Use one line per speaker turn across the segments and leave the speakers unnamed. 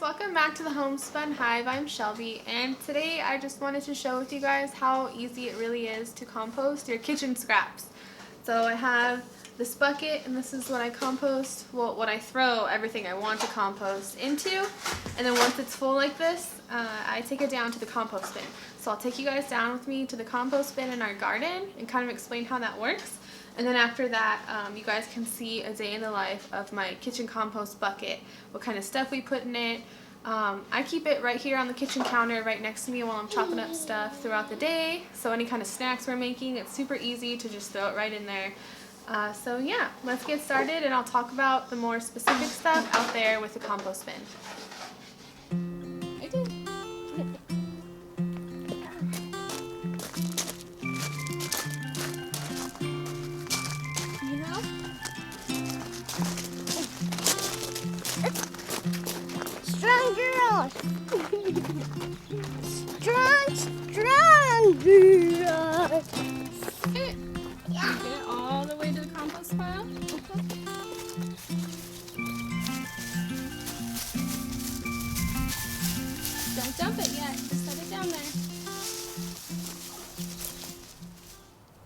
welcome back to the Homespun Hive. I'm Shelby, and today I just wanted to share with you guys how easy it really is to compost your kitchen scraps. So I have this bucket, and this is what I compost, well, what I throw everything I want to compost into, and then once it's full like this, I take it down to the compost bin. So I'll take you guys down with me to the compost bin in our garden and kind of explain how that works. And then after that, you guys can see a day in the life of my kitchen compost bucket, what kind of stuff we put in it. I keep it right here on the kitchen counter right next to me while I'm chopping up stuff throughout the day. So any kind of snacks we're making, it's super easy to just throw it right in there. So yeah, let's get started and I'll talk about the more specific stuff out there with the compost bin.
Strong girl! strong girl!
Yeah. Get it all the way to the compost pile. Don't dump it yet, just set it down there.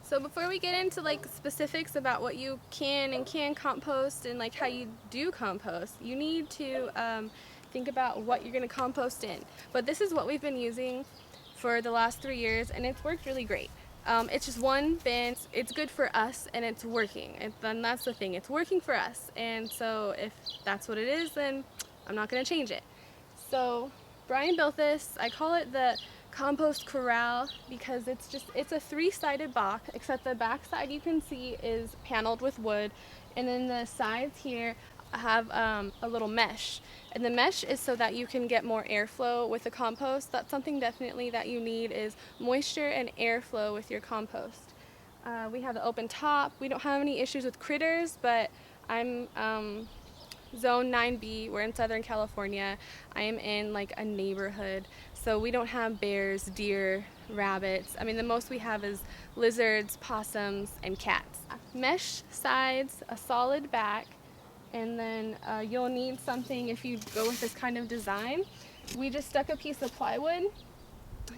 So before we get into like specifics about what you can and can't compost and like how you do compost, you need to think about what you're going to compost in. But this is what we've been using for the last 3 years, and it's worked really great. It's just one bin. It's good for us, and it's working. And that's the thing. It's working for us. And so if that's what it is, then I'm not going to change it. So Brian built this. I call it the compost corral because it's a 3-sided box, except the back side you can see is paneled with wood, and then the sides here have a little mesh, and the mesh is so that you can get more airflow with the compost. That's something definitely that you need, is moisture and airflow with your compost. We have the open top. We don't have any issues with critters, but I'm Zone 9B. We're in Southern California. I am in like a neighborhood, so we don't have bears, deer, rabbits. I mean, the most we have is lizards, possums, and cats. Mesh sides, a solid back, and then you'll need something if you go with this kind of design. We just stuck a piece of plywood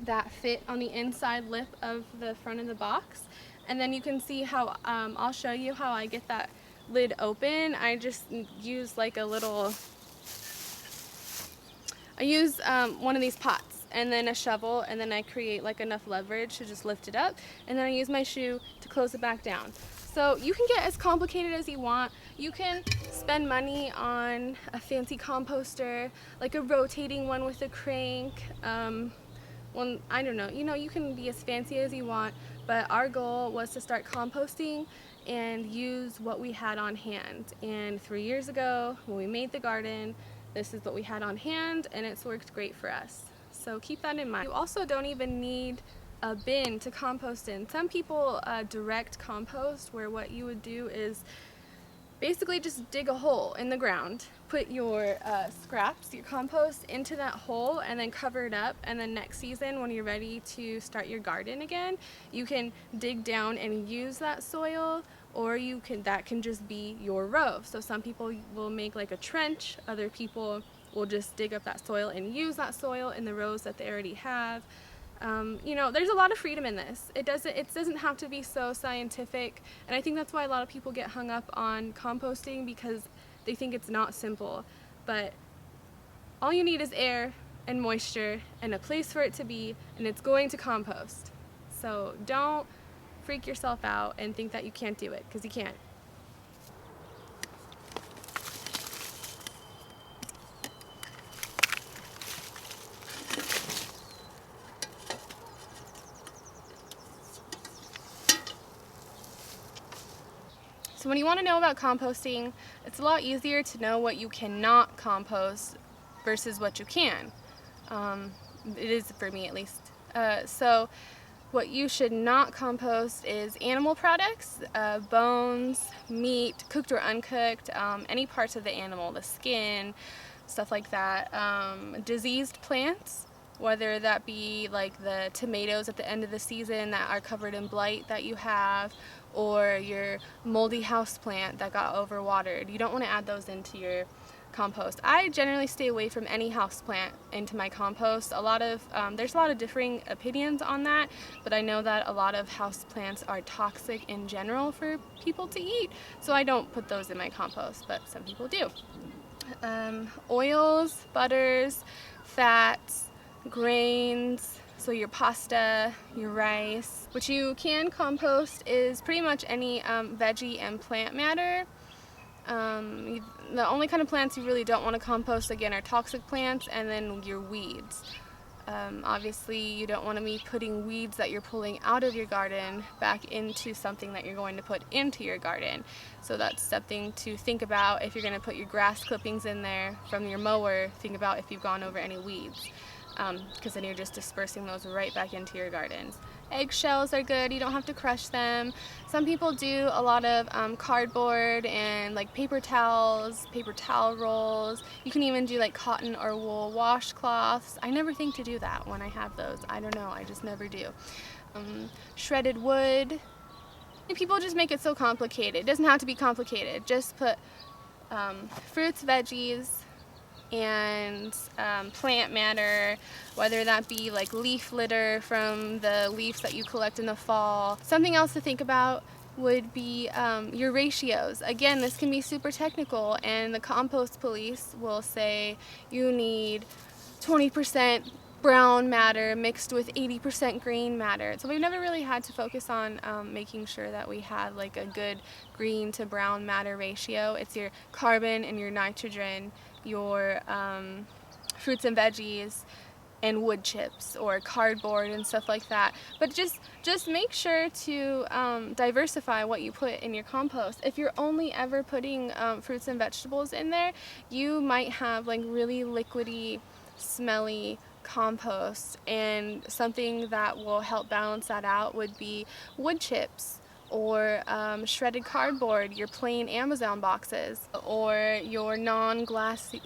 that fit on the inside lip of the front of the box, and then you can see how I'll show you how I get that lid open. I just use like a little, I use one of these pots and then a shovel, and then I create like enough leverage to just lift it up, and then I use my shoe to close it back down. So you can get as complicated as you want. You can spend money on a fancy composter, like a rotating one with a crank. One, I don't know, you can be as fancy as you want, but our goal was to start composting and use what we had on hand. And 3 years ago, when we made the garden, this is what we had on hand, and it's worked great for us. So keep that in mind. You also don't even need a bin to compost in. Some people direct compost, where what you would do is basically just dig a hole in the ground, put your scraps, your compost into that hole, and then cover it up, and then next season when you're ready to start your garden again, you can dig down and use that soil, or that can just be your row. So some people will make like a trench, other people will just dig up that soil and use that soil in the rows that they already have. There's a lot of freedom in this. It doesn't have to be so scientific, and I think that's why a lot of people get hung up on composting, because they think it's not simple. But all you need is air and moisture and a place for it to be, and it's going to compost. So don't freak yourself out and think that you can't do it, because you can't. So when you want to know about composting, it's a lot easier to know what you cannot compost versus what you can. It is for me, at least. So what you should not compost is animal products, bones, meat, cooked or uncooked, any parts of the animal, the skin, stuff like that. Diseased plants, whether that be like the tomatoes at the end of the season that are covered in blight that you have, or your moldy house plant that got overwatered. You don't want to add those into your compost. I generally stay away from any houseplant into my compost. There's a lot of differing opinions on that, but I know that a lot of houseplants are toxic in general for people to eat, so I don't put those in my compost, but some people do. Oils, butters, fats, grains, so your pasta, your rice. What you can compost is pretty much any veggie and plant matter. The only kind of plants you really don't want to compost, again, are toxic plants and then your weeds. Obviously, you don't want to be putting weeds that you're pulling out of your garden back into something that you're going to put into your garden. So that's something to think about. If you're going to put your grass clippings in there from your mower, think about if you've gone over any weeds, because then you're just dispersing those right back into your gardens. Eggshells are good, you don't have to crush them. Some people do a lot of cardboard and like paper towels, paper towel rolls. You can even do like cotton or wool washcloths. I never think to do that when I have those. I don't know, I just never do. Shredded wood. And people just make it so complicated. It doesn't have to be complicated. Just put fruits, veggies, and plant matter, whether that be like leaf litter from the leaves that you collect in the fall. Something else to think about would be your ratios. Again, this can be super technical, and the compost police will say you need 20% brown matter mixed with 80% green matter. So we've never really had to focus on making sure that we had like a good green to brown matter ratio. It's your carbon and your nitrogen, your fruits and veggies, and wood chips or cardboard and stuff like that. But just make sure to diversify what you put in your compost. If you're only ever putting fruits and vegetables in there, you might have like really liquidy, smelly compost, and something that will help balance that out would be wood chips or shredded cardboard, your plain Amazon boxes, or your non-glossy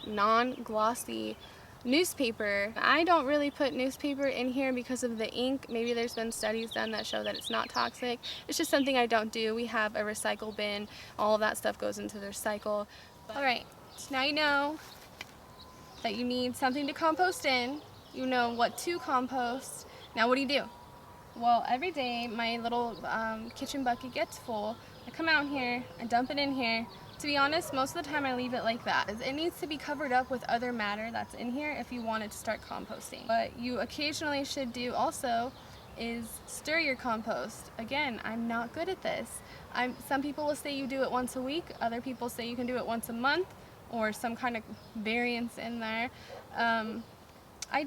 newspaper. I don't really put newspaper in here because of the ink. Maybe there's been studies done that show that it's not toxic. It's just something I don't do. We have a recycle bin. All of that stuff goes into the recycle. Alright, so now you know that you need something to compost in. You know what to compost. Now what do? Well, every day my little kitchen bucket gets full. I come out here, I dump it in here. To be honest, most of the time I leave it like that. It needs to be covered up with other matter that's in here if you want it to start composting. What you occasionally should do also is stir your compost. Again, I'm not good at this. Some people will say you do it once a week, other people say you can do it once a month, or some kind of variance in there. I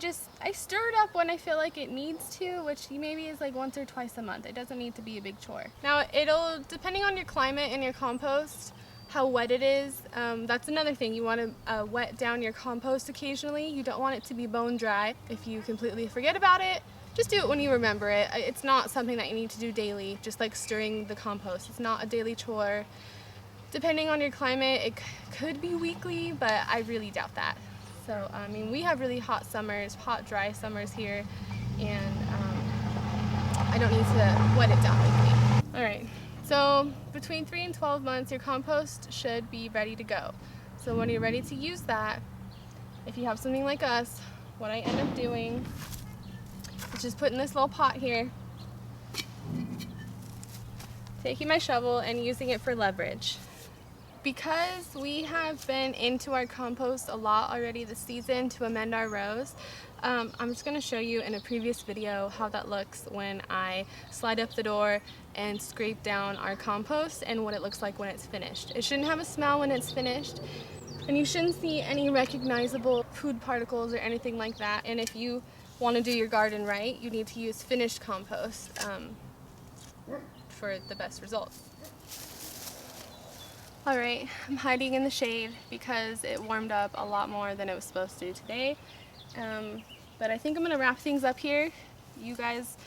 stir it up when I feel like it needs to, which maybe is like once or twice a month. It doesn't need to be a big chore. Now depending on your climate and your compost, how wet it is, that's another thing. You want to wet down your compost occasionally. You don't want it to be bone dry. If you completely forget about it, just do it when you remember it. It's not something that you need to do daily, just like stirring the compost. It's not a daily chore. Depending on your climate, it could be weekly, but I really doubt that. So, I mean, we have really hot summers, hot, dry summers here, and I don't need to wet it down weekly. All right, so between 3 and 12 months, your compost should be ready to go. So when you're ready to use that, if you have something like us, what I end up doing is just putting this little pot here, taking my shovel and using it for leverage. Because we have been into our compost a lot already this season to amend our rows, I'm just going to show you in a previous video how that looks when I slide up the door and scrape down our compost and what it looks like when it's finished. It shouldn't have a smell when it's finished, and you shouldn't see any recognizable food particles or anything like that. And if you want to do your garden right, you need to use finished compost for the best results. Alright, I'm hiding in the shade because it warmed up a lot more than it was supposed to today. But I think I'm going to wrap things up here. You guys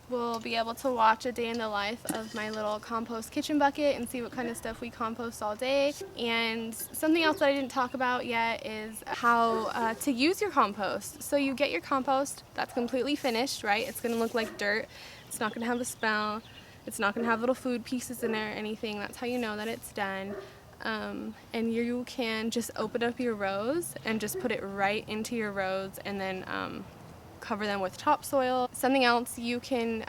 will be able to watch a day in the life of my little compost kitchen bucket and see what kind of stuff we compost all day. And something else that I didn't talk about yet is how to use your compost. So you get your compost that's completely finished, right? It's going to look like dirt. It's not going to have a smell. It's not going to have little food pieces in there or anything. That's how you know that it's done. And you can just open up your rows and just put it right into your rows, and then cover them with topsoil. Something else you can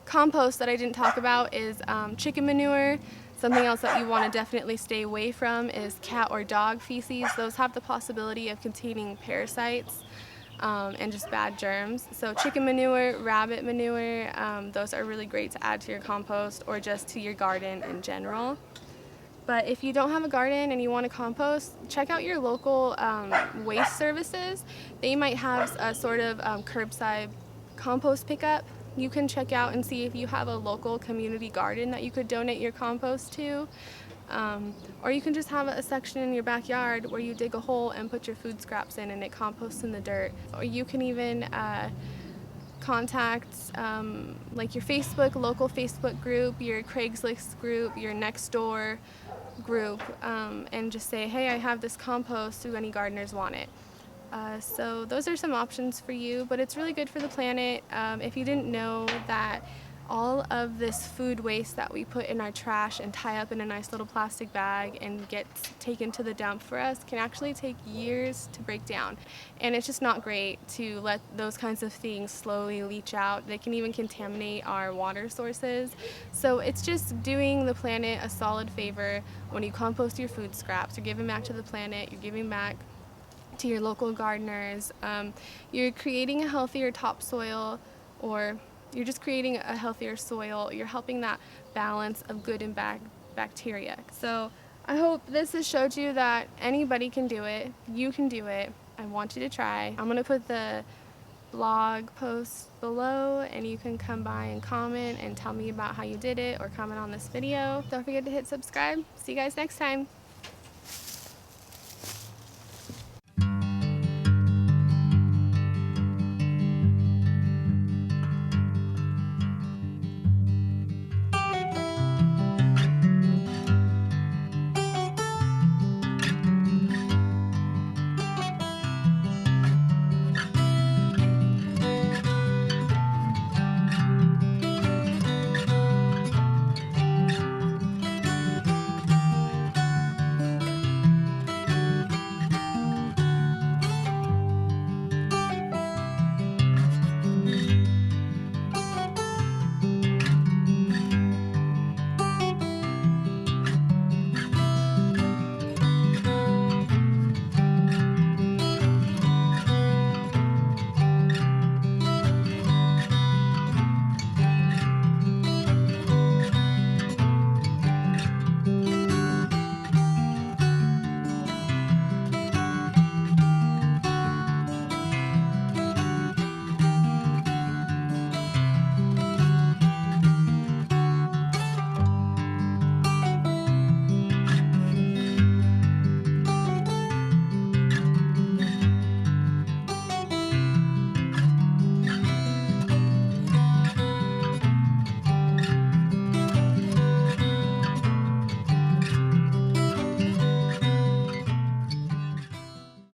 compost that I didn't talk about is chicken manure. Something else that you want to definitely stay away from is cat or dog feces. Those have the possibility of containing parasites and just bad germs. So chicken manure, rabbit manure, those are really great to add to your compost or just to your garden in general. But if you don't have a garden and you want to compost, check out your local waste services. They might have a sort of curbside compost pickup. You can check out and see if you have a local community garden that you could donate your compost to. Or you can just have a section in your backyard where you dig a hole and put your food scraps in and it composts in the dirt. Or you can even contact like your local Facebook group, your Craigslist group, your Nextdoor group, and just say, hey, I have this compost, do any gardeners want it? So those are some options for you, but it's really good for the planet. If you didn't know that all of this food waste that we put in our trash and tie up in a nice little plastic bag and get taken to the dump for us can actually take years to break down. And it's just not great to let those kinds of things slowly leach out. They can even contaminate our water sources. So it's just doing the planet a solid favor when you compost your food scraps. You're giving back to the planet, you're giving back to your local gardeners. You're creating a healthier topsoil, or you're just creating a healthier soil. You're helping that balance of good and bad bacteria. So I hope this has showed you that anybody can do it. You can do it. I want you to try. I'm going to put the blog post below, and you can come by and comment and tell me about how you did it, or comment on this video. Don't forget to hit subscribe. See you guys next time.